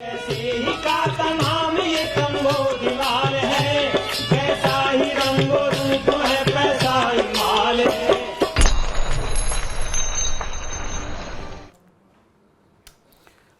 ऐसे ही का नाम ये तंगो दीवार है, कैसा ही रंगो रूप है, पैसा ही माल है।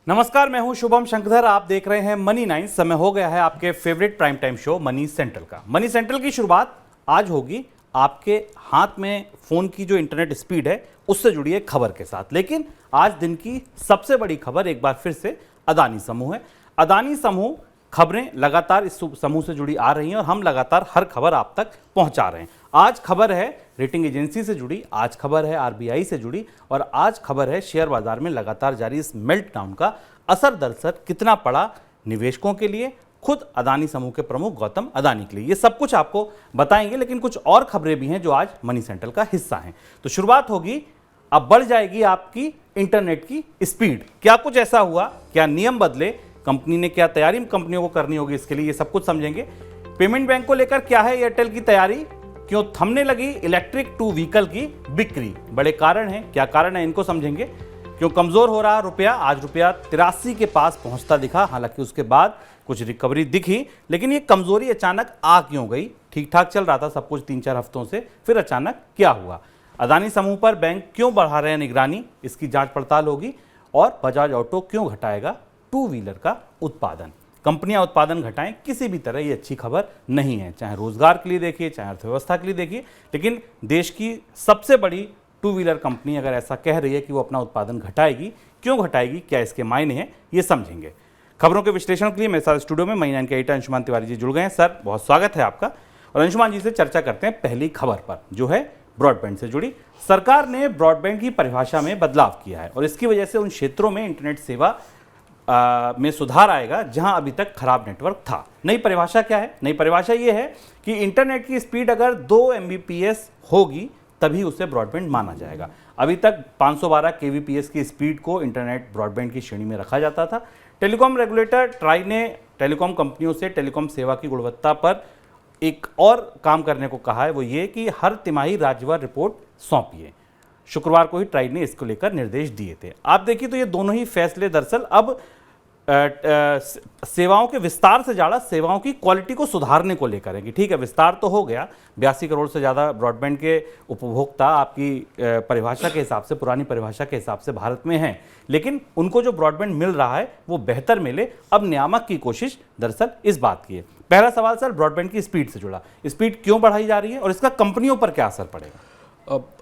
नमस्कार, मैं हूं शुभम शंकरधर। आप देख रहे हैं मनी 9। समय हो गया है आपके favourite prime time show money central का। मनी सेंट्रल की शुरुआत आज होगी आपके हाथ में फोन की जो इंटरनेट स्पीड है उससे जुड़ी एक खबर के साथ। लेकिन आज दिन की सबसे बड़ी खबर एक बार फिर से अदानी समूह है। अदानी समूह खबरें लगातार इस समूह से जुड़ी आ रही हैं और हम लगातार हर खबर आप तक पहुंचा रहे हैं। आज खबर है रेटिंग एजेंसी से जुड़ी, आज खबर है आरबीआई से जुड़ी और आज खबर है शेयर बाजार में लगातार जारी इस मेल्टडाउन का असर दरअसल कितना पड़ा निवेशकों के लिए, खुद अदानी समूह के प्रमुख गौतम अदानी के लिए। ये सब कुछ आपको बताएंगे, लेकिन कुछ और खबरें भी हैं जो आज मनी सेंट्रल का हिस्सा हैं। तो शुरुआत होगी, अब बढ़ जाएगी आपकी इंटरनेट की स्पीड। क्या कुछ ऐसा हुआ, क्या नियम बदले, कंपनी ने क्या तैयारी कंपनियों को करनी होगी इसके लिए, ये सब कुछ समझेंगे। पेमेंट बैंक को लेकर क्या है एयरटेल की तैयारी, क्यों थमने लगी इलेक्ट्रिक 2 व्हीकल की बिक्री, बड़े कारण हैं, क्या कारण है इनको समझेंगे। क्यों कमजोर हो रहा रुपया, आज रुपया 83 के पास पहुंचता दिखा, हालांकि उसके बाद कुछ रिकवरी दिखी, लेकिन ये कमजोरी अचानक आ क्यों गई। ठीक ठाक चल रहा था सब कुछ 3-4 हफ्तों से, फिर अचानक क्या हुआ। अदानी समूह पर बैंक क्यों बढ़ा रहे हैं निगरानी, इसकी जांच पड़ताल होगी। और बजाज ऑटो क्यों घटाएगा 2 व्हीलर का उत्पादन। कंपनियां उत्पादन घटाएं, किसी भी तरह ये अच्छी खबर नहीं है, चाहे रोजगार के लिए देखिए, चाहे अर्थव्यवस्था के लिए देखिए। लेकिन देश की सबसे बड़ी 2 व्हीलर कंपनी अगर ऐसा कह रही है कि वो अपना उत्पादन घटाएगी, क्यों घटाएगी, क्या इसके मायने हैं, ये समझेंगे। खबरों के विश्लेषण के लिए मेरे साथ स्टूडियो में मनी 9 के एडिटर अंशुमान तिवारी जी जुड़ गए हैं। सर, बहुत स्वागत है आपका। और अंशुमान जी से चर्चा करते हैं पहली खबर पर, जो है ब्रॉडबैंड से जुड़ी। सरकार ने ब्रॉडबैंड की परिभाषा में बदलाव किया है और इसकी वजह से उन क्षेत्रों में इंटरनेट सेवा में सुधार आएगा जहां अभी तक खराब नेटवर्क था। नई परिभाषा क्या है? नई परिभाषा ये है कि इंटरनेट की स्पीड अगर 2 Mbps होगी तभी उसे ब्रॉडबैंड माना जाएगा। अभी तक 512 kbps की स्पीड को इंटरनेट ब्रॉडबैंड की श्रेणी में रखा जाता था। टेलीकॉम रेगुलेटर ट्राई ने टेलीकॉम कंपनियों से टेलीकॉम सेवा की गुणवत्ता पर एक और काम करने को कहा है, वो ये कि हर तिमाही राज्यवार रिपोर्ट सौंपिए। शुक्रवार को ही ट्राई ने इसको लेकर निर्देश दिए थे। आप देखिए तो ये दोनों ही फैसले दरअसल अब सेवाओं के विस्तार से ज़्यादा सेवाओं की क्वालिटी को सुधारने को लेकर है कि ठीक है, विस्तार तो हो गया, 82 करोड़ से ज़्यादा ब्रॉडबैंड के उपभोक्ता आपकी परिभाषा के हिसाब से, पुरानी परिभाषा के हिसाब से भारत में हैं, लेकिन उनको जो ब्रॉडबैंड मिल रहा है वो बेहतर मिले। अब नियामक की कोशिश दरअसल इस बात की है। पहला सवाल सर, ब्रॉडबैंड की स्पीड से जुड़ा, स्पीड क्यों बढ़ाई जा रही है और इसका कंपनियों पर क्या असर पड़ेगा?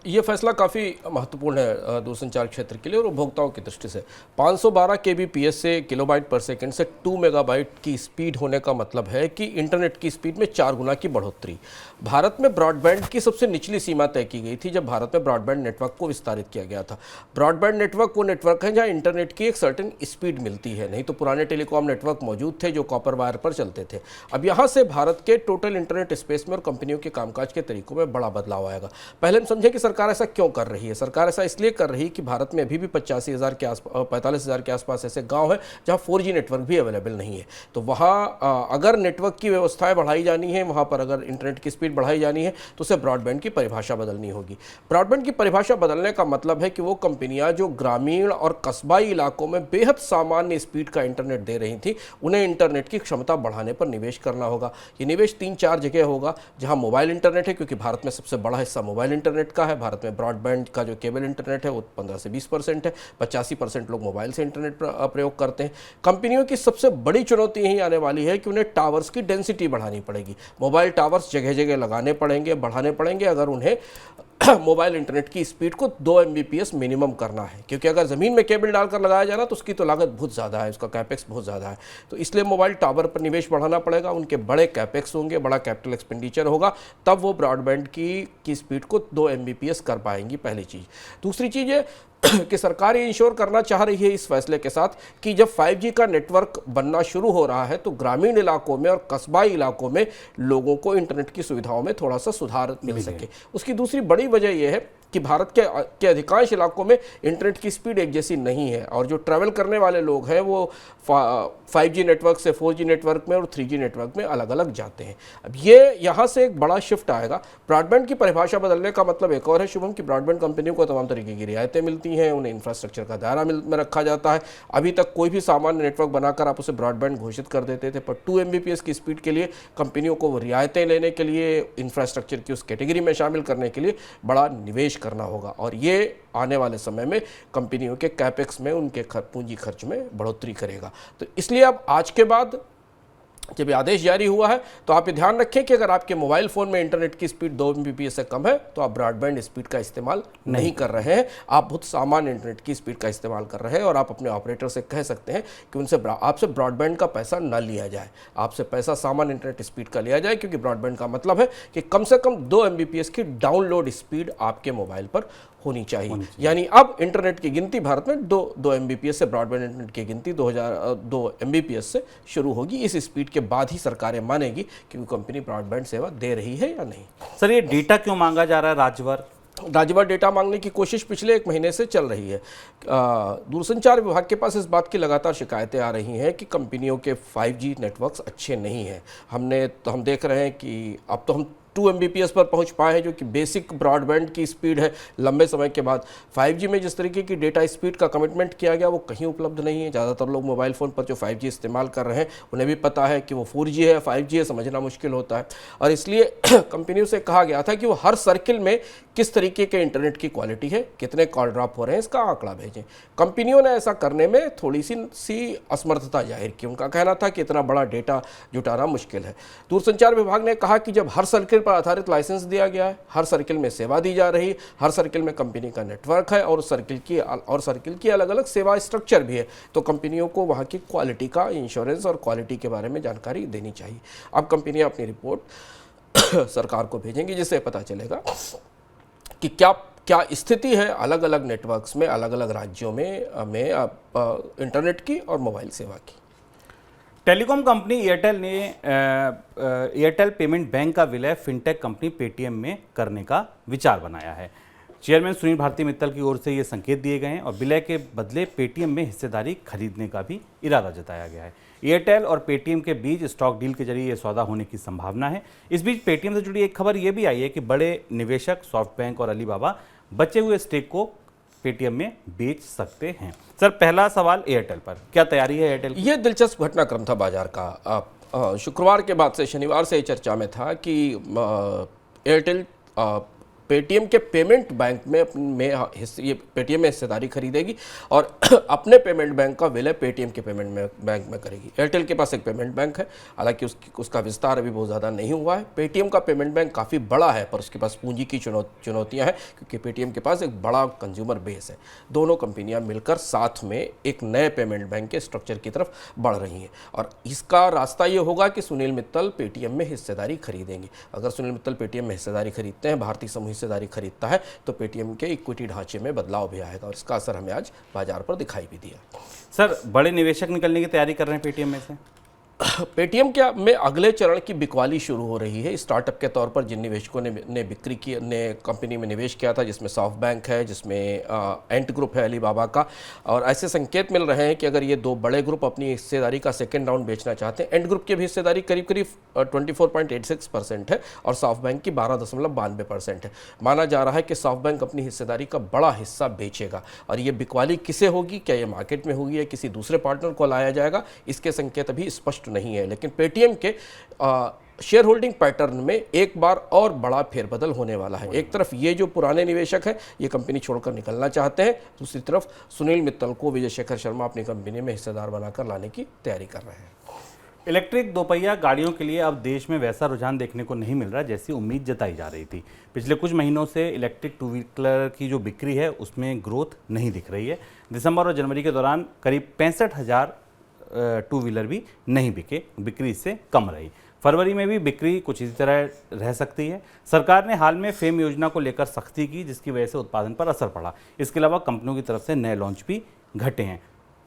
ये फैसला काफ़ी महत्वपूर्ण है दूरसंचार क्षेत्र के लिए और उपभोक्ताओं की दृष्टि से। 512 kbps से किलोबाइट पर सेकंड से 2 मेगाबाइट की स्पीड होने का मतलब है कि इंटरनेट की स्पीड में 4 गुना की बढ़ोतरी। भारत में ब्रॉडबैंड की सबसे निचली सीमा तय की गई थी जब भारत में ब्रॉडबैंड नेटवर्क को विस्तारित किया गया था। ब्रॉडबैंड नेटवर्क वो नेटवर्क है जहाँ इंटरनेट की एक सर्टेन स्पीड मिलती है, नहीं तो पुराने टेलीकॉम नेटवर्क मौजूद थे जो कॉपर वायर पर चलते थे। अब यहाँ से भारत के टोटल इंटरनेट स्पेस में और कंपनियों के कामकाज के तरीकों में बड़ा बदलाव आएगा। पहले हम समझें कि सरकार ऐसा क्यों कर रही है। सरकार ऐसा इसलिए कर रही है कि भारत में अभी भी 45,000 के आसपास ऐसे गांव हैं जहां 4G नेटवर्क भी अवेलेबल नहीं है। तो वहां अगर नेटवर्क की व्यवस्थाएं बढ़ाई जानी है, वहां पर अगर इंटरनेट की स्पीड बढ़ाई जानी है तो उसे ब्रॉडबैंड की परिभाषा बदलनी होगी। ब्रॉडबैंड की परिभाषा बदलने का मतलब है कि वो कंपनियां जो ग्रामीण और कस्बाई इलाकों में बेहद सामान्य स्पीड का इंटरनेट दे रही थी, उन्हें इंटरनेट की क्षमता बढ़ाने पर निवेश करना होगा। ये निवेश 3-4 जगह होगा जहां मोबाइल इंटरनेट है, क्योंकि भारत में सबसे बड़ा हिस्सा मोबाइल इंटरनेट का है। भारत में ब्रॉडबैंड का जो केबल इंटरनेट है वो 15 से 20% है, 85% लोग मोबाइल से इंटरनेट प्रयोग करते हैं। कंपनियों की सबसे बड़ी चुनौती यही आने वाली है कि उन्हें टावर्स की डेंसिटी बढ़ानी पड़ेगी। मोबाइल टावर्स जगह जगह लगाने पड़ेंगे, बढ़ाने पड़ेंगे अगर उन्हें मोबाइल इंटरनेट की स्पीड को 2 Mbps मिनिमम करना है, क्योंकि अगर ज़मीन में केबल डालकर लगाया जाए ना तो उसकी तो लागत बहुत ज़्यादा है, उसका कैपेक्स बहुत ज़्यादा है। तो इसलिए मोबाइल टावर पर निवेश बढ़ाना पड़ेगा, उनके बड़े कैपेक्स होंगे, बड़ा कैपिटल एक्सपेंडिचर होगा, तब वो ब्रॉडबैंड की स्पीड को 2 Mbps कर पाएंगी, पहली चीज़। दूसरी चीज़ है कि सरकार ये इंश्योर करना चाह रही है इस फैसले के साथ कि जब 5G का नेटवर्क बनना शुरू हो रहा है तो ग्रामीण इलाकों में और कस्बाई इलाकों में लोगों को इंटरनेट की सुविधाओं में थोड़ा सा सुधार मिल सके। उसकी दूसरी बड़ी वजह यह है कि भारत के अधिकांश इलाकों में इंटरनेट की स्पीड एक जैसी नहीं है और जो ट्रैवल करने वाले लोग हैं वो 5G नेटवर्क से 4G नेटवर्क में और 3G नेटवर्क में अलग अलग जाते हैं। अब ये यहाँ से एक बड़ा शिफ्ट आएगा। ब्रॉडबैंड की परिभाषा बदलने का मतलब एक और है शुभम, कि ब्रॉडबैंड कंपनियों को तमाम तरीके की रियायतें मिलती हैं, उन्हें इंफ्रास्ट्रक्चर का दायरा में रखा जाता है। अभी तक कोई भी सामान्य नेटवर्क बनाकर आप उसे ब्रॉडबैंड घोषित कर देते थे, पर 2 Mbps की स्पीड के लिए कंपनियों को रियायतें लेने के लिए इंफ्रास्ट्रक्चर की उस कैटेगरी में शामिल करने के लिए बड़ा निवेश करना होगा और ये आने वाले समय में कंपनियों के कैपेक्स में, उनके पूंजी खर्च में बढ़ोतरी करेगा। तो इसलिए अब आज के बाद जब ये आदेश जारी हुआ है तो आप ये ध्यान रखें कि अगर आपके मोबाइल फ़ोन में इंटरनेट की स्पीड 2 Mbps से कम है तो आप ब्रॉडबैंड स्पीड का इस्तेमाल नहीं कर रहे हैं, आप बहुत सामान्य इंटरनेट की स्पीड का इस्तेमाल कर रहे हैं और आप अपने ऑपरेटर से कह सकते हैं कि उनसे आपसे ब्रॉडबैंड का पैसा ना लिया जाए, आपसे पैसा सामान्य इंटरनेट स्पीड का लिया जाए, क्योंकि ब्रॉडबैंड का मतलब है कि कम से कम 2 Mbps की डाउनलोड स्पीड आपके मोबाइल पर होनी चाहिए। यानी अब इंटरनेट की गिनती भारत में 2 Mbps से, ब्रॉडबैंड इंटरनेट की गिनती 2 Mbps से शुरू होगी। इस स्पीड के बाद ही सरकारें मानेगी कि वो कंपनी ब्रॉडबैंड सेवा दे रही है या नहीं। सर, ये डेटा क्यों मांगा जा रहा है राज्यवार डेटा मांगने की कोशिश पिछले 1 महीने से चल रही है। दूरसंचार विभाग के पास इस बात की लगातार शिकायतें आ रही हैं कि कंपनियों के 5G नेटवर्क्स अच्छे नहीं हैं। हम देख रहे हैं कि अब तो हम 2 Mbps पर पहुंच पाए हैं, जो कि बेसिक ब्रॉडबैंड की स्पीड है। लंबे समय के बाद 5G में जिस तरीके की डेटा स्पीड का कमिटमेंट किया गया वो कहीं उपलब्ध नहीं है। ज़्यादातर लोग मोबाइल फ़ोन पर जो 5G इस्तेमाल कर रहे हैं उन्हें भी पता है कि वो 4G है 5G है, समझना मुश्किल होता है। और इसलिए कंपनियों से कहा गया था कि वो हर सर्किल में किस तरीके के इंटरनेट की क्वालिटी है, कितने कॉल ड्रॉप हो रहे हैं, इसका आंकड़ा भेजें। कंपनियों ने ऐसा करने में थोड़ी सी असमर्थता जाहिर की। उनका कहना था कि इतना बड़ा डेटा जुटाना मुश्किल है। दूरसंचार विभाग ने कहा कि जब हर सर्किल पर आधारित लाइसेंस दिया गया है, हर सर्किल में सेवा दी जा रही, हर सर्किल में कंपनी का नेटवर्क है और सर्किल की अलग अलग सेवा स्ट्रक्चर भी है, तो कंपनियों को वहाँ की क्वालिटी का इंश्योरेंस और क्वालिटी के बारे में जानकारी देनी चाहिए। अब कंपनियाँ अपनी रिपोर्ट सरकार को भेजेंगी, जिससे पता चलेगा कि क्या स्थिति है अलग अलग नेटवर्क्स में, अलग अलग राज्यों में इंटरनेट की और मोबाइल सेवा की। टेलीकॉम कंपनी एयरटेल ने एयरटेल पेमेंट बैंक का विलय फिनटेक कंपनी पेटीएम में करने का विचार बनाया है। चेयरमैन सुनील भारती मित्तल की ओर से ये संकेत दिए गए हैं और विलय के बदले पेटीएम में हिस्सेदारी खरीदने का भी इरादा जताया गया है। एयरटेल और पेटीएम के बीच स्टॉक डील के जरिए ये सौदा होने की संभावना है। इस बीच पेटीएम से जुड़ी एक खबर ये भी आई है कि बड़े निवेशक सॉफ्टबैंक और अलीबाबा बचे हुए स्टेक को पेटीएम में बेच सकते हैं। सर, पहला सवाल एयरटेल पर, क्या तैयारी है एयरटेल की? ये दिलचस्प घटनाक्रम था बाजार का। शुक्रवार के बाद से शनिवार से चर्चा में था कि एयरटेल पेटीएम के पेमेंट बैंक ये पेटीएम में हिस्सेदारी खरीदेगी और अपने पेमेंट बैंक का विलय पेटीएम के पेमेंट बैंक में करेगी। एयरटेल के पास एक पेमेंट बैंक है, हालांकि उसका विस्तार अभी बहुत ज़्यादा नहीं हुआ है। पेटीएम का पेमेंट बैंक काफ़ी बड़ा है, पर उसके पास पूंजी की चुनौतियां हैं, क्योंकि पेटीएम के पास एक बड़ा कंज्यूमर बेस है। दोनों कंपनियां मिलकर साथ में एक नए पेमेंट बैंक के स्ट्रक्चर की तरफ बढ़ रही हैं और इसका रास्ता ये होगा कि सुनील मित्तल पेटीएम में हिस्सेदारी खरीदेंगे। अगर सुनील मित्तल पेटीएम में हिस्सेदारी खरीदते हैं, भारतीय समूह हिस्सेदारी खरीदता है, तो पेटीएम के इक्विटी ढांचे में बदलाव भी आएगा और इसका असर हमें आज बाजार पर दिखाई भी दिया। सर, बड़े निवेशक निकलने की तैयारी कर रहे हैं पेटीएम में से? पेटीएम में अगले चरण की बिकवाली शुरू हो रही है। स्टार्टअप के तौर पर जिन निवेशकों ने कंपनी में निवेश किया था, जिसमें सॉफ्टबैंक है, जिसमें एंट ग्रुप है अलीबाबा का, और ऐसे संकेत मिल रहे हैं कि अगर ये 2 बड़े ग्रुप अपनी हिस्सेदारी का सेकेंड राउंड बेचना चाहते हैं, एंट ग्रुप की भी हिस्सेदारी करीब 24.86% है और सॉफ्टबैंक की 12.92% है। माना जा रहा है कि सॉफ्टबैंक अपनी हिस्सेदारी का बड़ा हिस्सा बेचेगा और ये बिकवाली किसे होगी, क्या ये मार्केट में होगी या किसी दूसरे पार्टनर को लाया जाएगा, इसके संकेत अभी स्पष्ट नहीं है। लेकिन पेटीएम के शेयर होल्डिंग पैटर्न में एक बार और बड़ा फेरबदल होने वाला है। एक तरफ ये जो पुराने निवेशक हैं ये कंपनी छोड़कर निकलना चाहते हैं, दूसरी तरफ सुनील मित्तल को विजय शेखर शर्मा अपनी कंपनी में हिस्सेदार बनाकर लाने की तैयारी कर रहे हैं। इलेक्ट्रिक दोपहिया गाड़ियों के लिए अब देश में वैसा रुझान देखने को नहीं मिल रहा जैसी उम्मीद जताई जा रही थी। पिछले कुछ महीनों से इलेक्ट्रिक 2 व्हीलर की जो बिक्री है उसमें ग्रोथ नहीं दिख रही है। दिसंबर और जनवरी के दौरान करीब 65,000 2 व्हीलर भी नहीं बिके, बिक्री इससे कम रही। फरवरी में भी बिक्री कुछ इसी तरह रह सकती है। सरकार ने हाल में फेम योजना को लेकर सख्ती की, जिसकी वजह से उत्पादन पर असर पड़ा। इसके अलावा कंपनियों की तरफ से नए लॉन्च भी घटे हैं।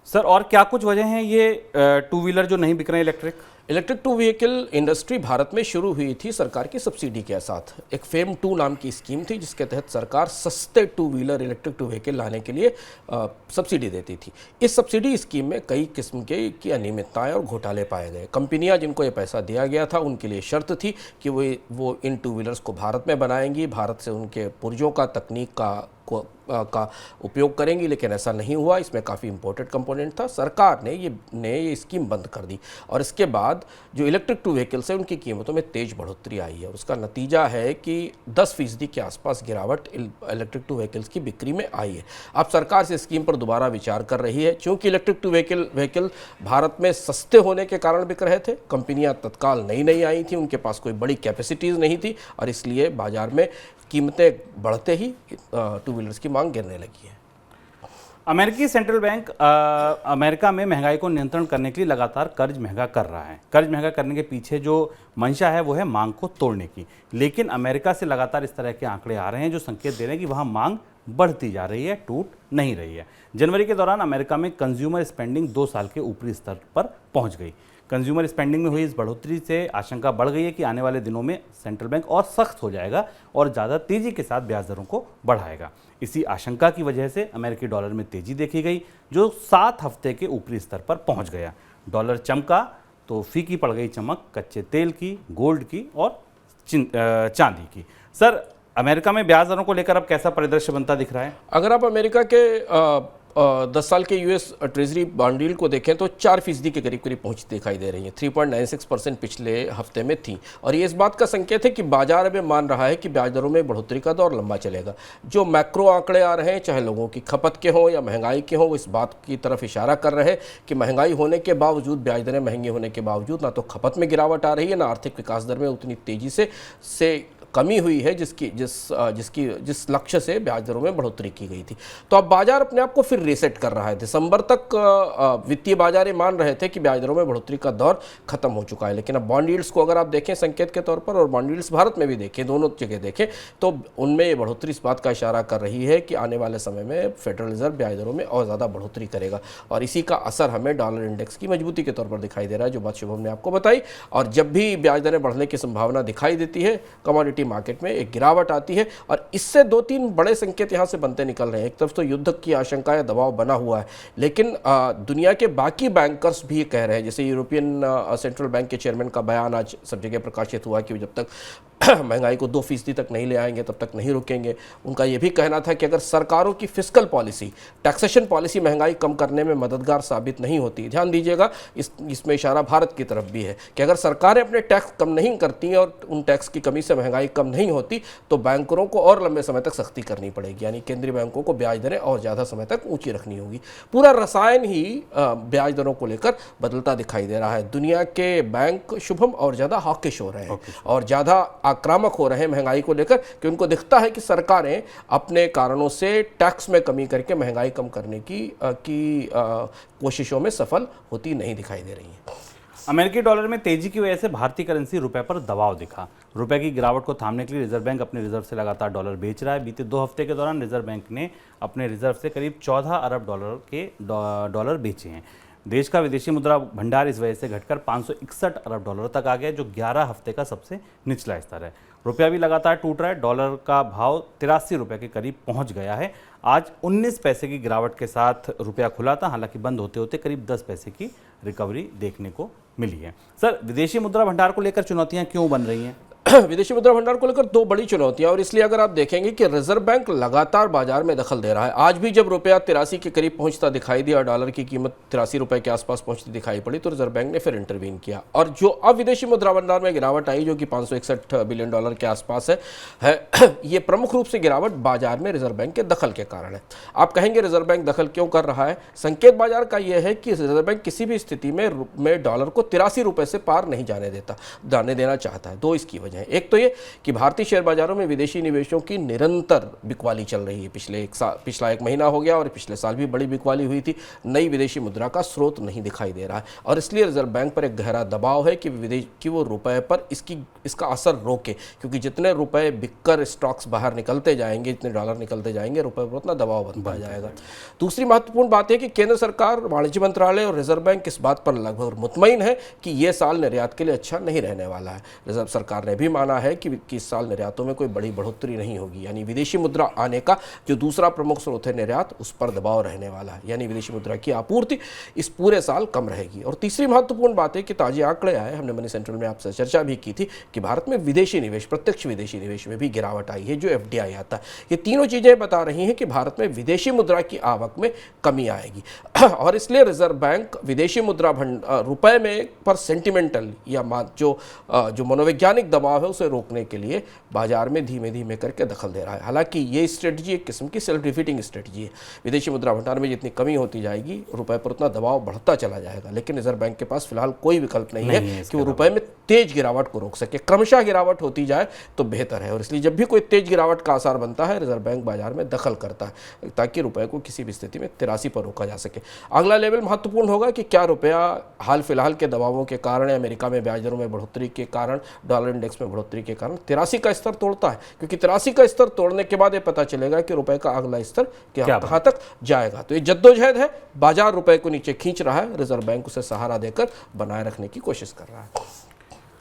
सर, और क्या कुछ वजह हैं ये 2 व्हीलर जो नहीं बिक रहे हैं electric? Electric to vehicle industry Bharat में शुरू हुई थी सरकार की सब्सिडी के साथ। एक फेम 2 नाम की स्कीम थी जिसके तहत सरकार सस्ते two wheeler electric to vehicle लाने के लिए सब्सिडी देती थी। इस सब्सिडी स्कीम में कई किस्म की अनियमितताएं और घोटाले पाए गए। कंपनियां जिनको ये पैसा दिया गया था उनके लिए शर्त थी कि वो इन टू व्हीलर्स को भारत में बनाएंगी, भारत से उनके पुर्जों का तकनीक का उपयोग करेंगी, लेकिन ऐसा नहीं हुआ। इसमें काफ़ी इंपोर्टेड कंपोनेंट था। सरकार ने ये स्कीम बंद कर दी और इसके बाद जो इलेक्ट्रिक टू व्हीकल्स है उनकी कीमतों में तेज बढ़ोतरी आई है। उसका नतीजा है कि 10% के आसपास गिरावट इलेक्ट्रिक टू व्हीकल्स की बिक्री में आई है। अब सरकार इस स्कीम पर दोबारा विचार कर रही है। चूँकि इलेक्ट्रिक टू व्हीकल भारत में सस्ते होने के कारण बिक रहे थे, कंपनियाँ तत्काल नई आई थी, उनके पास कोई बड़ी कैपेसिटीज़ नहीं थी और इसलिए बाजार में कीमतें बढ़ते ही टू व्हीलर्स की मांग गिरने लगी है। अमेरिकी सेंट्रल बैंक अमेरिका में महंगाई को नियंत्रण करने के लिए लगातार कर्ज महंगा कर रहा है। कर्ज महंगा करने के पीछे जो मंशा है वो है मांग को तोड़ने की, लेकिन अमेरिका से लगातार इस तरह के आंकड़े आ रहे हैं जो संकेत दे रहे हैं कि वहाँ मांग बढ़ती जा रही है, टूट नहीं रही है। जनवरी के दौरान अमेरिका में कंज्यूमर स्पेंडिंग 2 साल के ऊपरी स्तर पर पहुँच गई। कंज्यूमर स्पेंडिंग में हुई इस बढ़ोतरी से आशंका बढ़ गई है कि आने वाले दिनों में सेंट्रल बैंक और सख्त हो जाएगा और ज़्यादा तेज़ी के साथ ब्याज दरों को बढ़ाएगा। इसी आशंका की वजह से अमेरिकी डॉलर में तेज़ी देखी गई जो 7 हफ्ते के ऊपरी स्तर पर पहुंच गया। डॉलर चमका तो फीकी पड़ गई चमक कच्चे तेल की, गोल्ड की और चांदी की। सर, अमेरिका में ब्याज दरों को लेकर अब कैसा परिदृश्य बनता दिख रहा है? अगर आप अमेरिका के 10 साल के यूएस ट्रेजरी बॉन्ड यील्ड को देखें तो 4% के करीब पहुंच दिखाई दे रही है। 3.96% पिछले हफ्ते में थी और ये इस बात का संकेत है कि बाजार अभी मान रहा है कि ब्याज दरों में बढ़ोतरी का दौर लंबा चलेगा। जो मैक्रो आंकड़े आ रहे हैं, चाहे लोगों की खपत के हों या महंगाई के हों, वो इस बात की तरफ इशारा कर रहे हैं कि महंगाई होने के बावजूद, ब्याज दरें महंगी होने के बावजूद ना तो खपत में गिरावट आ रही है, ना आर्थिक विकास दर में उतनी तेजी से कमी हुई है जिस लक्ष्य से ब्याज दरों में बढ़ोतरी की गई थी। तो अब बाजार अपने आप को फिर रीसेट कर रहा है। दिसंबर तक वित्तीय बाजार मान रहे थे कि ब्याज दरों में बढ़ोतरी का दौर खत्म हो चुका है, लेकिन अब बॉन्ड यील्ड्स को अगर आप देखें संकेत के तौर पर और बॉन्ड यील्ड्स भारत में भी देखें, दोनों जगह देखें, तो उनमें ये बढ़ोतरी इस बात का इशारा कर रही है कि आने वाले समय में फेडरल रिजर्व ब्याज दरों में और ज़्यादा बढ़ोतरी करेगा और इसी का असर हमें डॉलर इंडेक्स की मजबूती के तौर पर दिखाई दे रहा है, जो बात शुभम ने आपको बताई। और जब भी ब्याज दरें बढ़ने की संभावना दिखाई देती है, कमोडिटी मार्केट में एक गिरावट आती है और इससे 2-3 बड़े संकेत यहां से बनते निकल रहे हैं। एक तरफ तो युद्ध की आशंका या दबाव बना हुआ है, लेकिन दुनिया के बाकी बैंकर्स भी कह रहे हैं, जैसे यूरोपियन सेंट्रल बैंक के चेयरमैन का बयान आज सब जगह प्रकाशित हुआ कि जब तक महंगाई को 2% तक नहीं ले आएंगे तब तक नहीं रुकेंगे। उनका यह भी कहना था कि अगर सरकारों की फिस्कल पॉलिसी, टैक्सेशन पॉलिसी महंगाई कम करने में मददगार साबित नहीं होती, ध्यान दीजिएगा इसमें इशारा भारत की तरफ भी है कि अगर सरकारें अपने टैक्स कम नहीं करती और उन टैक्स की कमी से महंगाई कम नहीं होती तो बैंकरों को और लंबे समय तक सख्ती करनी पड़ेगी, यानी केंद्रीय बैंकों को ब्याज दरें और ज़्यादा समय तक ऊंची रखनी होगी। पूरा रसायन ही ब्याज दरों को लेकर बदलता दिखाई दे रहा है। दुनिया के बैंक शुभम और ज़्यादा हॉकिश हो रहे हैं और ज़्यादा आक्रामक हो रहे हैं महंगाई को लेकर कि उनको दिखता है कि सरकारें अपने कारणों से टैक्स में कमी करके महंगाई कम करने की कोशिशों में सफल होती नहीं दिखाई दे रही हैं। अमेरिकी डॉलर में तेजी की वजह से भारतीय करेंसी रुपए पर दबाव दिखा। रुपए की गिरावट को थामने के लिए रिजर्व बैंक अपने रिजर्व से लगातार डॉलर बेच रहा है। बीते 2 हफ्ते के दौरान रिजर्व बैंक ने अपने रिजर्व से करीब 14 अरब डॉलर बेचे हैं। देश का विदेशी मुद्रा भंडार इस वजह से घटकर 561 अरब डॉलर तक आ गया, जो 11 हफ्ते का सबसे निचला स्तर है। रुपया भी लगातार टूट रहा है। डॉलर का भाव 83 रुपये के करीब पहुंच गया है। आज 19 पैसे की गिरावट के साथ रुपया खुला था, हालांकि बंद होते होते करीब 10 पैसे की रिकवरी देखने को मिली है। सर, विदेशी मुद्रा भंडार को लेकर चुनौतियां क्यों बन रही हैं? विदेशी मुद्रा भंडार को लेकर 2 बड़ी चुनौतियां, और इसलिए अगर आप देखेंगे कि रिजर्व बैंक लगातार बाजार में दखल दे रहा है। आज भी जब रुपया 83 के करीब पहुंचता दिखाई दिया और डॉलर की कीमत 83 रुपए के आसपास पहुंचती दिखाई पड़ी तो रिजर्व बैंक ने फिर इंटरवीन किया और जो अब विदेशी मुद्रा भंडार में गिरावट आई जो कि 561 बिलियन डॉलर के आसपास है ये प्रमुख रूप से गिरावट बाजार में रिजर्व बैंक के दखल के कारण है। आप कहेंगे रिजर्व बैंक दखल क्यों कर रहा है? संकेत बाजार का यह है कि रिजर्व बैंक किसी भी स्थिति में डॉलर को 83 रुपए से पार नहीं जाने देना चाहता है। 2 इसकी वजह वजह है। एक तो ये कि भारतीय शेयर बाजारों में विदेशी निवेशों की निरंतर बिकवाली चल रही है। पिछला एक महीना हो गया और पिछले साल भी बड़ी बिकवाली हुई थी। नई विदेशी मुद्रा का स्रोत नहीं दिखाई दे रहा है और इसलिए रिजर्व बैंक पर एक गहरा दबाव है कि वो रुपए पर इसका असर रोके, क्योंकि जितने रुपए बिककर स्टॉक्स बाहर निकलते जाएंगे, जितने डॉलर निकलते जाएंगे, रुपए पर उतना दबाव बनता जाएगा। दूसरी महत्वपूर्ण बात है कि केंद्र सरकार, वाणिज्य मंत्रालय और रिजर्व बैंक इस बात पर लगभग मुतमईन है कि यह साल निर्यात के लिए अच्छा नहीं रहने वाला है। रिजर्व सरकार ने भी माना है कि इस साल निर्यातों में कोई बड़ी बढ़ोतरी नहीं होगी, यानी विदेशी मुद्रा आने का जो दूसरा प्रमुख स्रोत है निर्यात, उस पर दबाव रहने वाला है, यानी विदेशी मुद्रा की आपूर्ति इस पूरे साल कम रहेगी। और तीसरी महत्वपूर्ण बात है कि ताजे आंकड़े आए, हमने मनी सेंट्रल में आपसे चर्चा भी की थी कि भारत में विदेशी निवेश, प्रत्यक्ष विदेशी निवेश में भी गिरावट आई है, जो FDI आता है। ये तीनों चीजें बता रही हैं कि भारत में विदेशी मुद्रा की आवक में कमी आएगी और इसलिए रिजर्व बैंक विदेशी मुद्रा रुपए में पर सेंटिमेंटल या जो मनोवैज्ञानिक दबाव है उसे रोकने के लिए बाजार में धीमे धीमे करके दखल दे रहा है। हालांकि ये स्ट्रेटजी एक किस्म की सेल्फ डिफीटिंग स्ट्रेटजी है। विदेशी मुद्रा भंडार में जितनी कमी होती जाएगी, रुपए पर उतना दबाव बढ़ता चला जाएगा, लेकिन रिजर्व बैंक के पास फिलहाल कोई विकल्प नहीं है कि वो रुपए में तेज गिरावट को रोक सके। क्रमशः गिरावट होती जाए तो बेहतर है और इसलिए जब भी कोई तेज गिरावट का आसार बनता है, रिजर्व बैंक बाजार में दखल करता है ताकि रुपए को किसी भी स्थिति में 83 पर रोका जा सके। अगला लेवल महत्वपूर्ण होगा कि क्या रुपया हाल फिलहाल के दबावों के कारण, अमेरिका में ब्याज दरों में बढ़ोतरी के कारण, डॉलर इंडेक्स में बढ़ोतरी के कारण 83 का स्तर तोड़ता है, क्योंकि 83 का स्तर तोड़ने के बाद ये पता चलेगा कि रुपए का अगला स्तर कहां तक जाएगा। तो ये जद्दोजहद है, बाजार रुपए को नीचे खींच रहा है, रिजर्व बैंक उसे सहारा देकर बनाए रखने की कोशिश कर रहा है।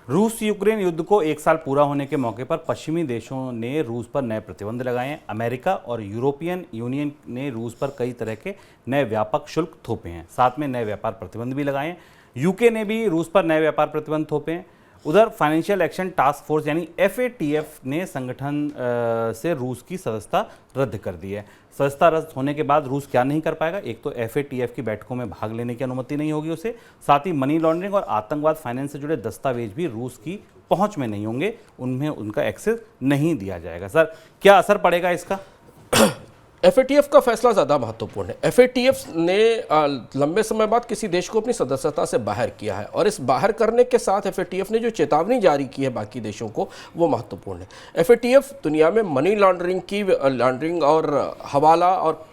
रूस यूक्रेन युद्ध को एक साल पूरा होने के मौके पर पश्चिमी देशों ने रूस पर नए प्रतिबंध लगाए हैं। अमेरिका और यूरोपियन यूनियन ने रूस पर कई तरह के नए व्यापक शुल्क थोपे हैं, साथ में नए व्यापार प्रतिबंध भी लगाए हैं। यूके ने भी रूस पर नए व्यापार प्रतिबंध थोपे हैं। उधर फाइनेंशियल एक्शन टास्क फोर्स यानी FATF ने संगठन से रूस की सदस्यता रद्द कर दी है। सदस्यता रद्द होने के बाद रूस क्या नहीं कर पाएगा? एक तो FATF की बैठकों में भाग लेने की अनुमति नहीं होगी उसे, साथ ही मनी लॉन्ड्रिंग और आतंकवाद फाइनेंस से जुड़े दस्तावेज भी रूस की पहुंच में नहीं होंगे, उनमें उनका एक्सेस नहीं दिया जाएगा। सर, क्या असर पड़ेगा इसका? FATF का फैसला ज़्यादा महत्वपूर्ण है। FATF ने लंबे समय बाद किसी देश को अपनी सदस्यता से बाहर किया है और इस बाहर करने के साथ FATF ने जो चेतावनी जारी की है बाकी देशों को, वो महत्वपूर्ण है। FATF दुनिया में मनी लॉन्ड्रिंग और हवाला और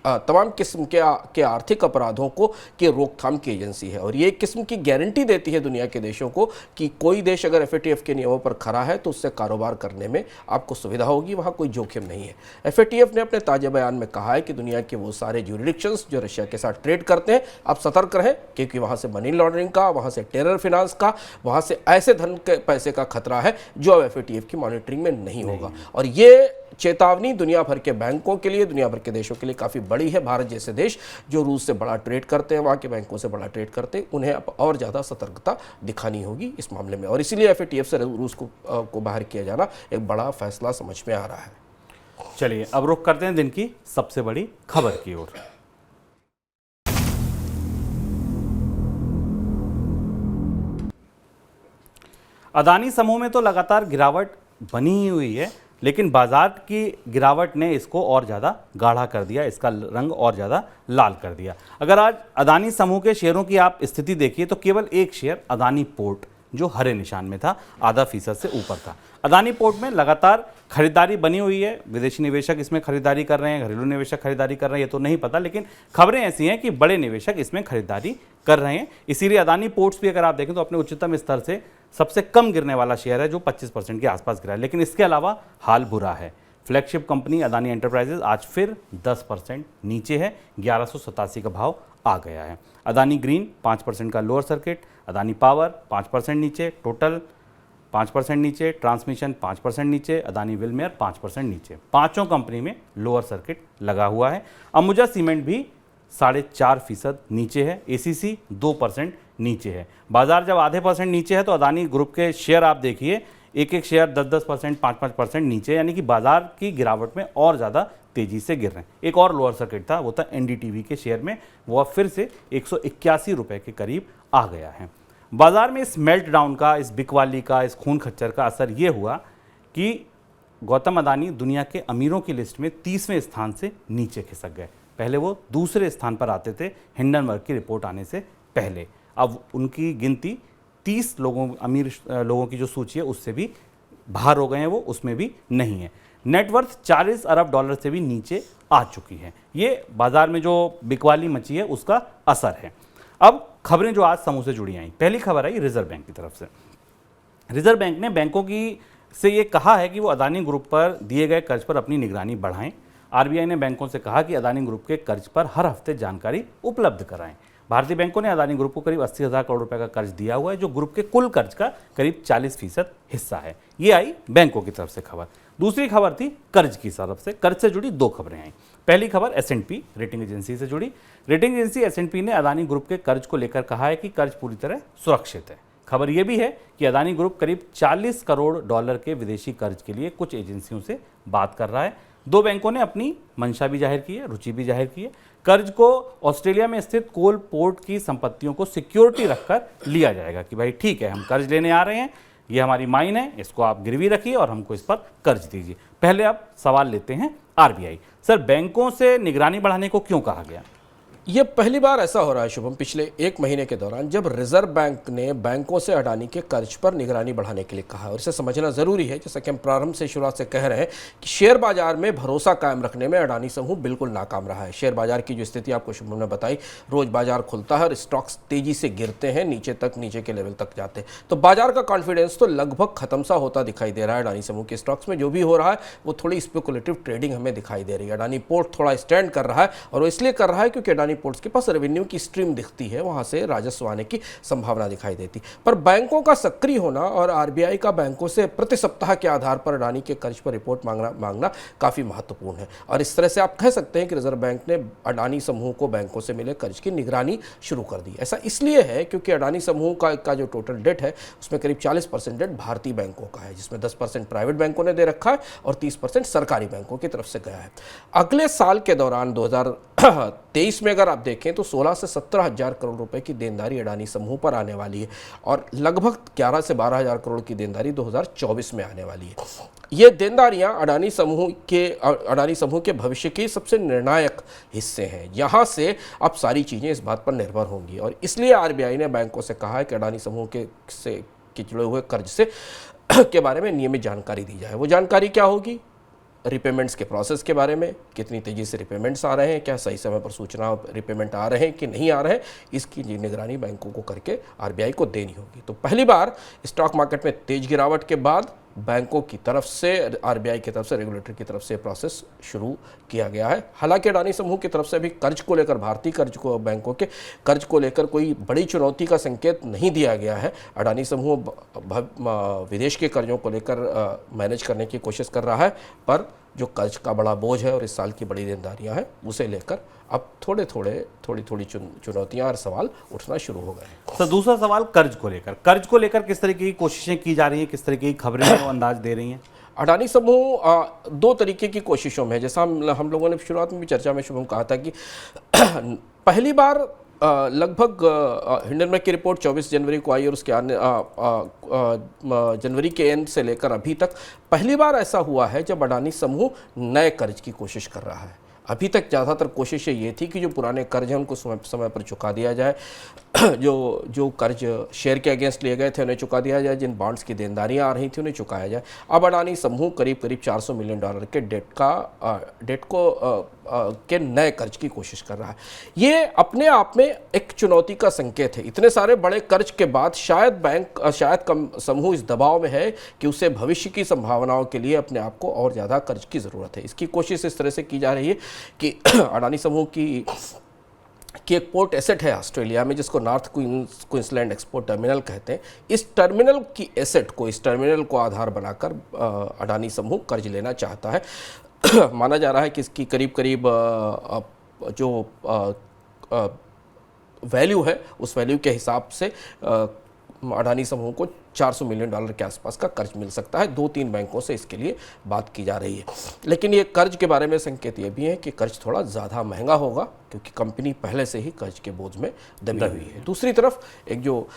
तमाम किस्म के आर्थिक अपराधों की रोकथाम की एजेंसी है और ये एक किस्म की गारंटी देती है दुनिया के देशों को कि कोई देश अगर FATF के नियमों पर खरा है तो उससे कारोबार करने में आपको सुविधा होगी, वहाँ कोई जोखिम नहीं है। FATF ने अपने ताज़ा बयान में कहा है कि दुनिया के वो सारे ज्यूरिडिक्शंस जो रशिया के साथ ट्रेड करते हैं, आप सतर्क रहें, क्योंकि वहाँ से मनी लॉन्ड्रिंग का, वहाँ से टेरर फिनांस का, वहाँ से ऐसे धन के पैसे का खतरा है जो अब FATF की मॉनिटरिंग में नहीं होगा। और ये चेतावनी दुनिया भर के बैंकों के लिए, दुनिया भर के देशों के लिए काफ़ी बड़ी है। भारत जैसे देश जो रूस से बड़ा ट्रेड करते हैं, वहाँ के बैंकों से बड़ा ट्रेड करते हैं, उन्हें अब और ज़्यादा सतर्कता दिखानी होगी इस मामले में और इसीलिए FATF से रूस को बाहर किया जाना एक बड़ा फैसला समझ में आ रहा है। चलिए अब रुख करते हैं दिन की सबसे बड़ी खबर की ओर। अदानी समूह में तो लगातार गिरावट बनी ही हुई है, लेकिन बाजार की गिरावट ने इसको और ज़्यादा गाढ़ा कर दिया, इसका रंग और ज़्यादा लाल कर दिया। अगर आज अदानी समूह के शेयरों की आप स्थिति देखिए तो केवल एक शेयर अदानी पोर्ट जो हरे निशान में था, 0.5% से ऊपर था। अदानी पोर्ट में लगातार खरीदारी बनी हुई है, विदेशी निवेशक इसमें खरीदारी कर रहे हैं, घरेलू निवेशक खरीदारी कर रहे हैं, ये तो नहीं पता, लेकिन खबरें ऐसी हैं कि बड़े निवेशक इसमें खरीदारी कर रहे हैं। इसीलिए अदानी पोर्ट्स भी अगर आप देखें तो अपने उच्चतम स्तर से सबसे कम गिरने वाला शेयर है जो 25% के आसपास गिरा है। लेकिन इसके अलावा हाल बुरा है। फ्लैगशिप कंपनी अदानी एंटरप्राइजेज आज फिर 10% नीचे है, 1187 का भाव आ गया है। अदानी ग्रीन 5% का लोअर सर्किट, अदानी पावर 5% नीचे, टोटल 5% नीचे, ट्रांसमिशन 5% नीचे, अदानी विलमेयर 5% नीचे। पांचों कंपनी में लोअर सर्किट लगा हुआ है। अंबुजा सीमेंट भी 4.5% नीचे है, ACC 2% नीचे है। बाजार जब 0.5% नीचे है तो अदानी ग्रुप के शेयर आप देखिए, एक एक शेयर 10-10%, 5-5% नीचे, यानी कि बाजार की गिरावट में और ज़्यादा तेजी से गिर रहे हैं। एक और लोअर सर्किट था, वो था NDTV के शेयर में, वो फिर से 181 रुपये के करीब आ गया है। बाजार में इस मेल्ट डाउन का, इस बिकवाली का, इस खून खच्चर का असर ये हुआ कि गौतम अदानी दुनिया के अमीरों की लिस्ट में 30वें स्थान से नीचे खिसक गए। पहले वो दूसरे स्थान पर आते थे हिंडनबर्ग की रिपोर्ट आने से पहले। अब उनकी गिनती 30 अमीर लोगों की जो सूची है उससे भी बाहर हो गए हैं वो, उसमें भी नहीं है। नेटवर्थ 40 अरब डॉलर से भी नीचे आ चुकी है। ये बाजार में जो बिकवाली मची है उसका असर है। अब खबरें जो आज समूह से जुड़ी आई, पहली खबर आई रिजर्व बैंक की तरफ से। रिजर्व बैंक ने बैंकों की से ये कहा है कि वो अदानी ग्रुप पर दिए गए कर्ज पर अपनी निगरानी बढ़ाएं। आरबीआई ने बैंकों से कहा कि अदानी ग्रुप के कर्ज पर हर हफ्ते जानकारी उपलब्ध कराएं। भारतीय बैंकों ने अदानी ग्रुप को करीब 80,000 करोड़ रुपए का कर्ज दिया हुआ है, जो ग्रुप के कुल कर्ज का करीब 40% हिस्सा है। ये आई बैंकों की तरफ से खबर। दूसरी खबर थी कर्ज की तरफ से। कर्ज से जुड़ी दो खबरें आई। पहली खबर S&P रेटिंग एजेंसी से जुड़ी। रेटिंग एजेंसी S&P ने अदानी ग्रुप के कर्ज को लेकर कहा है कि कर्ज पूरी तरह सुरक्षित है। खबर यह भी है कि अदानी ग्रुप करीब 40 करोड़ डॉलर के विदेशी कर्ज के लिए कुछ एजेंसियों से बात कर रहा है। दो बैंकों ने अपनी मंशा भी जाहिर की है, रुचि भी जाहिर की है। कर्ज को ऑस्ट्रेलिया में स्थित कोल पोर्ट की संपत्तियों को सिक्योरिटी रखकर लिया जाएगा कि भाई ठीक है, हम कर्ज लेने आ रहे हैं, ये हमारी माइन है, इसको आप गिरवी रखिए और हमको इस पर कर्ज दीजिए। पहले अब सवाल लेते हैं आरबीआई। सर, बैंकों से निगरानी बढ़ाने को क्यों कहा गया? ये पहली बार ऐसा हो रहा है शुभम, पिछले एक महीने के दौरान, जब रिजर्व बैंक ने बैंकों से अडानी के कर्ज पर निगरानी बढ़ाने के लिए कहा। और इसे समझना जरूरी है, जैसा कि हम प्रारंभ से शुरुआत से कह रहे हैं कि शेयर बाजार में भरोसा कायम रखने में अडानी समूह बिल्कुल नाकाम रहा है। शेयर बाजार की जो स्थिति आपको शुभम ने बताई, रोज बाजार खुलता है और स्टॉक्स तेजी से गिरते हैं, नीचे के लेवल तक जाते हैं। तो बाजार का कॉन्फिडेंस तो लगभग खत्म सा होता दिखाई दे रहा है। अडानी समूह के स्टॉक्स में जो भी हो रहा है वो थोड़ी स्पेकुलेटिव ट्रेडिंग हमें दिखाई दे रही है। अडानी पोर्ट थोड़ा स्टैंड कर रहा है, और वो इसलिए कर रहा है क्योंकि अडानी पोर्ट्स के पास रेवेन्यू की स्ट्रीम दिखती है, वहां से राजस्व आने की संभावना दिखाई देती। पर बैंकों का सक्रिय होना और आरबीआई का बैंकों से प्रति सप्ताह के आधार पर अडानी के कर्ज पर रिपोर्ट मांगना काफी महत्वपूर्ण है। और इस तरह से आप कह सकते हैं कि रिजर्व बैंक ने अडानी समूह को बैंकों से मिले कर्ज की निगरानी शुरू कर दी। ऐसा इसलिए है क्योंकि अडानी समूह का जो टोटल डेट है उसमें करीब 40% डेट भारतीय बैंकों का है, जिसमें 10% प्राइवेट बैंकों ने दे रखा है और 30% सरकारी बैंकों की तरफ से गया है। अगले साल के दौरान 2023 में अगर आप देखें तो 16 से 17 हजार करोड़ रुपए की देनदारी अडानी समूह पर आने वाली है, और लगभग 11 से 12 हजार करोड़ की देनदारी 2024 में आने वाली है। ये देनदारियां अडानी समूह के भविष्य के सबसे निर्णायक हिस्से हैं। यहाँ से अब सारी चीज़ें इस बात पर निर्भर होंगी, और इसलिए आरबीआई ने बैंकों से कहा है कि अडानी समूह के जुड़े हुए कर्ज से के बारे में नियमित जानकारी दी जाए। वो जानकारी क्या होगी? रिपेमेंट्स के प्रोसेस के बारे में, कितनी तेजी से रिपेमेंट्स आ रहे हैं, क्या सही समय पर सूचना रिपेमेंट आ रहे हैं कि नहीं आ रहे हैं, इसकी निगरानी बैंकों को करके आरबीआई को देनी होगी। तो पहली बार स्टॉक मार्केट में तेज गिरावट के बाद बैंकों की तरफ से, आरबीआई की तरफ से, रेगुलेटर की तरफ से प्रोसेस शुरू किया गया है। हालांकि अडानी समूह की तरफ से अभी कर्ज को लेकर, भारतीय कर्ज को, बैंकों के कर्ज को लेकर कोई बड़ी चुनौती का संकेत नहीं दिया गया है। अडानी समूह विदेश के कर्जों को लेकर मैनेज करने की कोशिश कर रहा है, पर जो कर्ज का बड़ा बोझ है और इस साल की बड़ी देनदारियां हैं, उसे लेकर अब थोड़ी चुनौतियां और सवाल उठना शुरू हो गए हैं। तो दूसरा सवाल कर्ज को लेकर किस तरीके की कोशिशें की जा रही हैं, किस तरीके की खबरें वो अंदाज दे रही हैं? अडानी समूह दो तरीके की कोशिशों में है। जैसा हम लोगों ने शुरुआत में भी चर्चा में शुभम कहा था कि पहली बार लगभग हिंडनबर्ग की रिपोर्ट 24 जनवरी को आई, और उसके जनवरी के एंड से लेकर अभी तक पहली बार ऐसा हुआ है जब अडानी समूह नए कर्ज की कोशिश कर रहा है। अभी तक ज़्यादातर कोशिशें ये थी कि जो पुराने कर्ज हैं उनको समय पर चुका दिया जाए, जो कर्ज शेयर के अगेंस्ट लिए गए थे उन्हें चुका दिया जाए, जिन बॉन्ड्स की देनदारियां आ रही थी उन्हें चुकाया जाए। अब अडानी समूह करीब $400 मिलियन के डेट के नए कर्ज की कोशिश कर रहा है। ये अपने आप में एक चुनौती का संकेत है। इतने सारे बड़े कर्ज के बाद शायद समूह इस दबाव में है कि उसे भविष्य की संभावनाओं के लिए अपने आप को और ज़्यादा कर्ज की ज़रूरत है। इसकी कोशिश इस तरह से की जा रही है कि अडानी समूह की एक पोर्ट एसेट है ऑस्ट्रेलिया में, जिसको नॉर्थ क्वींसलैंड एक्सपोर्ट टर्मिनल कहते हैं। इस टर्मिनल को आधार बनाकर अडानी समूह कर्ज लेना चाहता है। माना जा रहा है कि इसकी करीब जो वैल्यू है, उस वैल्यू के हिसाब से अडानी समूह को $400 मिलियन के आसपास का कर्ज मिल सकता है। 2-3 बैंकों से इसके लिए बात की जा रही है। लेकिन ये कर्ज के बारे में संकेत ये भी है कि कर्ज थोड़ा ज़्यादा महंगा होगा, क्योंकि कंपनी पहले से ही कर्ज के बोझ में दबी हुई है। दूसरी तरफ एक जो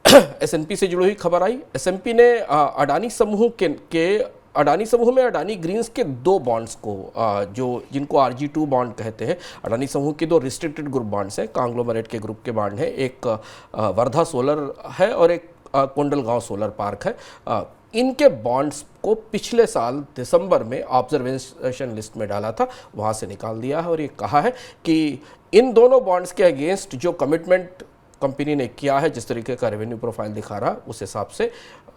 S&P से जुड़ी हुई खबर आई, S&P ने अडानी समूह में अडानी ग्रीन्स के 2 बॉन्ड्स को, जिनको RG2 बॉन्ड कहते हैं, अडानी समूह के 2 रिस्ट्रिक्टेड ग्रुप बॉन्ड्स हैं, कांग्लोमरेट के ग्रुप के बॉन्ड हैं। एक वर्धा सोलर है और एक कोंडलगांव सोलर पार्क है। इनके बॉन्ड्स को पिछले साल दिसंबर में ऑब्जर्वेशन लिस्ट में डाला था, वहाँ से निकाल दिया है और ये कहा है कि इन दोनों बॉन्ड्स के अगेंस्ट जो कमिटमेंट कंपनी ने किया है, जिस तरीके का रेवेन्यू प्रोफाइल दिखा रहा, उस हिसाब से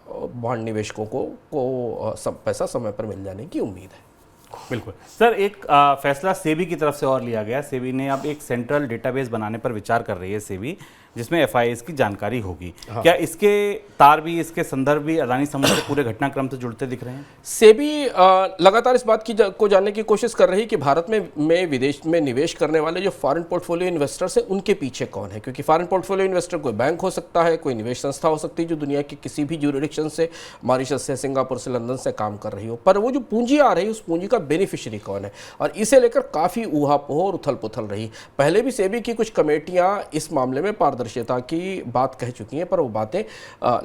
बॉन्ड निवेशकों को पैसा समय पर मिल जाने की उम्मीद है। बिल्कुल सर, एक फैसला सेबी की तरफ से और लिया गया। सेबी ने अब एक सेंट्रल डेटाबेस बनाने पर विचार कर रही है सेबी, जिसमें एफआईएस की जानकारी होगी। हाँ। क्या इसके तार भी, इसके संदर्भ भी अदानी समूह से पूरे घटनाक्रम से जुड़ते दिख रहे हैं? सेबी लगातार इस बात को जानने की कोशिश कर रही है कि भारत में विदेश में निवेश करने वाले जो फॉरेन पोर्टफोलियो इन्वेस्टर्स हैं उनके पीछे कौन है, क्योंकि फॉरेन पोर्टफोलियो इन्वेस्टर कोई बैंक हो सकता है, कोई निवेश संस्था हो सकती है जो दुनिया के किसी भी ज्यूरिडिक्शन से, मॉरिशस से, सिंगापुर से, लंदन से काम कर रही हो, पर वो जो पूंजी आ रही है उस पूंजी का बेनिफिशियरी कौन है, और इसे लेकर काफ़ी ऊहापोह और उथल पुथल रही। पहले भी सेबी की कुछ कमेटियां इस मामले में पारदर्शिता की बात कह चुकी हैं, पर वो बातें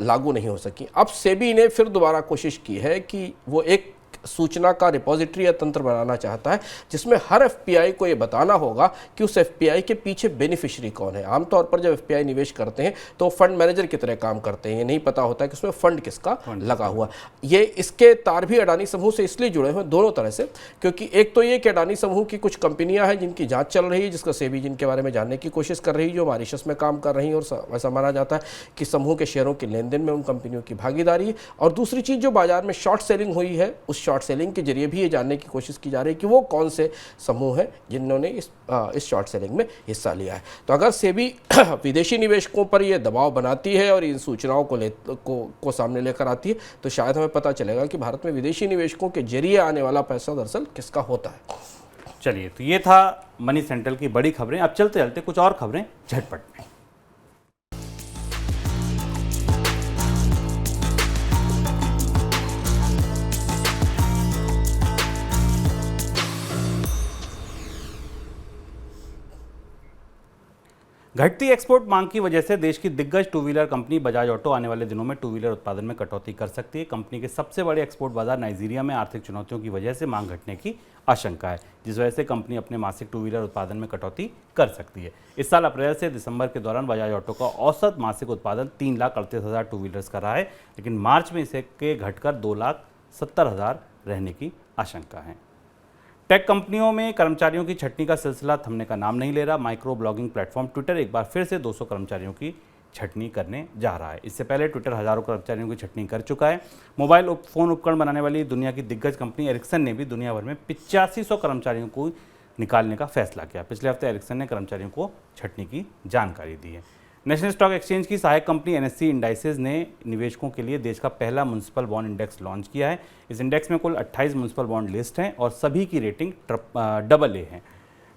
लागू नहीं हो सकी। अब सेबी ने फिर दोबारा कोशिश की है कि वो एक सूचना का रिपोजिटरी या तंत्र बनाना चाहता है जिसमें हर एफपीआई को ये बताना होगा कि उस एफपीआई के पीछे बेनिफिशियरी कौन है। आमतौर पर जब एफपीआई निवेश करते हैं तो फंड मैनेजर की तरह काम करते हैं, ये नहीं पता होता है कि उसमें फंड किसका लगा हुआ। ये इसके तार भी अडानी समूह से इसलिए जुड़े हुए दोनों तरह से, क्योंकि एक तो ये कि अडानी समूह की कुछ कंपनियां हैं जिनकी जांच चल रही है, जिसका सेबी जिनके बारे में जानने की कोशिश कर रही है, जो मॉरिशस में काम कर रही है, और ऐसा माना जाता है कि समूह के शेयरों के लेन देन में उन कंपनियों की भागीदारी है। और दूसरी चीज़, जो बाजार में शॉर्ट सेलिंग हुई है, उस शॉर्ट सेलिंग के जरिए भी ये जानने की कोशिश की जा रही है कि वो कौन से समूह हैं जिन्होंने इस शॉर्ट सेलिंग में हिस्सा लिया है। तो अगर सेबी विदेशी निवेशकों पर ये दबाव बनाती है और इन सूचनाओं को सामने लेकर आती है, तो शायद हमें पता चलेगा कि भारत में विदेशी निवेशकों के जरिए आने वाला पैसा दरअसल किसका होता है। चलिए, तो ये था मनी सेंट्रल की बड़ी खबरें। अब चलते चलते कुछ और खबरें झटपट में। घटती एक्सपोर्ट मांग की वजह से देश की दिग्गज two wheeler company Bajaj auto आने वाले दिनों में टू व्हीलर उत्पादन में कटौती कर सकती है। कंपनी के सबसे बड़े एक्सपोर्ट बाजार नाइजीरिया में आर्थिक चुनौतियों की वजह से मांग घटने की आशंका है, जिस वजह से कंपनी अपने मासिक टू व्हीलर उत्पादन में कटौती कर सकती है। इस साल अप्रैल से दिसंबर के दौरान बजाज ऑटो का औसत मासिक उत्पादन 3,38,000 टू व्हीलर्स का रहा है, लेकिन मार्च में इसे के घटकर 2,70,000 रहने की आशंका है। टेक कंपनियों में कर्मचारियों की छटनी का सिलसिला थमने का नाम नहीं ले रहा। माइक्रो ब्लॉगिंग प्लेटफॉर्म ट्विटर एक बार फिर से 200 कर्मचारियों की छटनी करने जा रहा है। इससे पहले ट्विटर हजारों कर्मचारियों की छटनी कर चुका है। मोबाइल फोन उपकरण बनाने वाली दुनिया की दिग्गज कंपनी एरिक्सन ने भी दुनिया भर में 8500 कर्मचारियों को निकालने का फैसला किया। पिछले हफ्ते एरिक्सन ने कर्मचारियों को छटनी की जानकारी दी है। नेशनल स्टॉक एक्सचेंज की सहायक कंपनी एनएससी इंडाइसेस ने निवेशकों के लिए देश का पहला म्युनिसिपल बॉन्ड इंडेक्स लॉन्च किया है। इस इंडेक्स में कुल 28 म्युनिसिपल बॉन्ड लिस्ट हैं और सभी की रेटिंग AA है।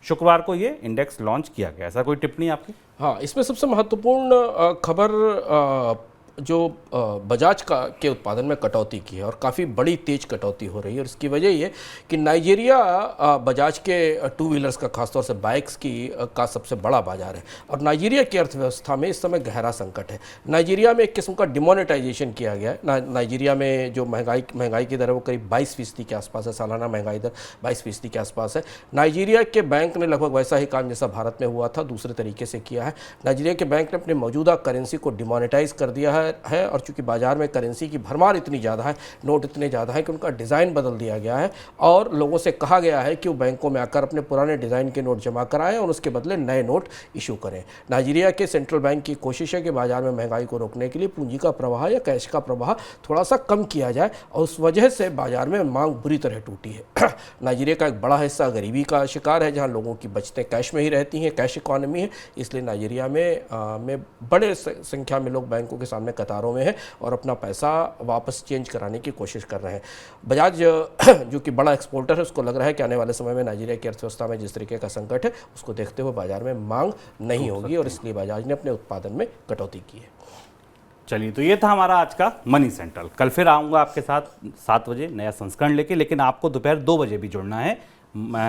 शुक्रवार को ये इंडेक्स लॉन्च किया गया। ऐसा कोई टिप्पणी आपकी? हाँ, इसमें सबसे महत्वपूर्ण खबर जो बजाज के उत्पादन में कटौती की है, और काफ़ी बड़ी तेज कटौती हो रही है। और इसकी वजह ये कि नाइजीरिया बजाज के टू व्हीलर्स का, खासतौर से बाइक्स का सबसे बड़ा बाजार है, और नाइजीरिया की अर्थव्यवस्था में इस समय गहरा संकट है। नाइजीरिया में एक किस्म का डिमोनेटाइजेशन किया गया है। नाइजीरिया में जो महंगाई की दर है वो करीब 22% के आसपास है। सालाना महंगाई दर 22% के आसपास है। नाइजीरिया के बैंक ने लगभग वैसा ही काम जैसा भारत में हुआ था, दूसरे तरीके से किया है। नाइजीरिया के बैंक ने अपने मौजूदा करेंसी को डिमोनेटाइज कर दिया है और चूंकि बाजार में करेंसी की भरमार इतनी ज़्यादा है, नोट इतने ज़्यादा है कि उनका डिज़ाइन बदल दिया गया है, और लोगों से कहा गया है कि वो बैंकों में आकर अपने पुराने डिज़ाइन के नोट जमा कराएं और उसके बदले नए नोट इशू करें। नाइजीरिया के सेंट्रल बैंक की कोशिश है कि बाजार में महंगाई को रोकने के लिए पूंजी का प्रवाह या कैश का प्रवाह थोड़ा सा कम किया जाए, और उस वजह से बाजार में मांग बुरी तरह टूटी है। नाइजीरिया का एक बड़ा हिस्सा गरीबी का शिकार है, जहाँ लोगों की बचतें कैश में ही रहती हैं, कैश इकॉनमी है। इसलिए नाइजीरिया में बड़े संख्या में लोग बैंकों के सामने कतारों में है और अपना पैसा वापस चेंज कराने की कोशिश कर रहे हैं। बजाज जो कि बड़ा एक्सपोर्टर है, उसको लग रहा है कि आने वाले समय में नाइजीरिया की अर्थव्यवस्था में जिस तरीके का संकट है उसको देखते हुए बाजार में मांग नहीं होगी, और इसलिए बजाज ने अपने उत्पादन में कटौती की है। चलिए, तो ये था हमारा आज का मनी सेंट्रल। कल फिर आऊँगा आपके साथ 7 बजे नया संस्करण लेके, लेकिन आपको दोपहर 2 बजे भी जुड़ना है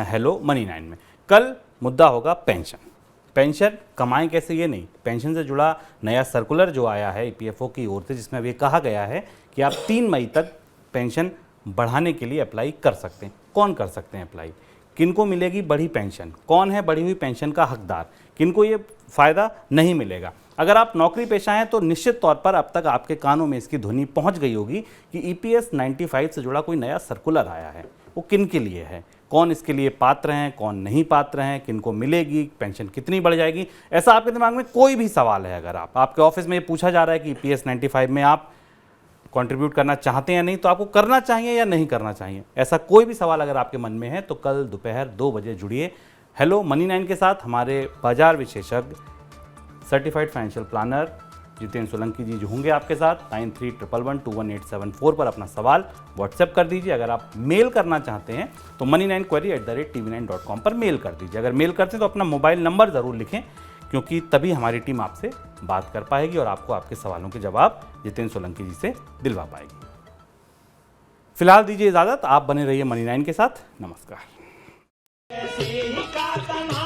हेलो मनी 9 में। कल मुद्दा होगा पेंशन कमाएं कैसे, ये नहीं, पेंशन से जुड़ा नया सर्कुलर जो आया है ईपीएफओ की ओर से, जिसमें अब ये कहा गया है कि आप 3 मई तक पेंशन बढ़ाने के लिए अप्लाई कर सकते हैं। कौन कर सकते हैं अप्लाई, किनको मिलेगी बढ़ी पेंशन, कौन है बढ़ी हुई पेंशन का हकदार, किनको ये फ़ायदा नहीं मिलेगा, अगर आप नौकरी पेशा हैं तो निश्चित तौर पर अब तक आपके कानों में इसकी ध्वनि पहुंच गई होगी कि ईपीएस 95 से जुड़ा कोई नया सर्कुलर आया है। वो किन के लिए है, कौन इसके लिए पात्र हैं, कौन नहीं पात्र हैं, किन को मिलेगी, पेंशन कितनी बढ़ जाएगी, ऐसा आपके दिमाग में कोई भी सवाल है, अगर आपके ऑफिस में ये पूछा जा रहा है कि ईपीएस 95 में आप कंट्रीब्यूट करना चाहते हैं या नहीं, तो आपको करना चाहिए या नहीं करना चाहिए, ऐसा कोई भी सवाल अगर आपके मन में है तो कल दोपहर 2 बजे जुड़िए हेलो मनी 9 के साथ। हमारे बाजार विशेषज्ञ certified financial planner Jitendra Solanki ji जो होंगे आपके साथ। 9311211874 पर अपना सवाल व्हाट्सएप कर दीजिए। अगर आप मेल करना चाहते हैं तो money9query@tv9.com पर मेल कर दीजिए। अगर मेल करते हैं तो अपना मोबाइल नंबर ज़रूर लिखें, क्योंकि तभी हमारी टीम आपसे बात कर पाएगी और आपको आपके सवालों के जवाब जितेंद्र सोलंकी जी से दिलवा पाएगी। फिलहाल दीजिए इजाज़त, आप बने रहिए मनी 9 के साथ। नमस्कार। ऐसे ही का तन्हा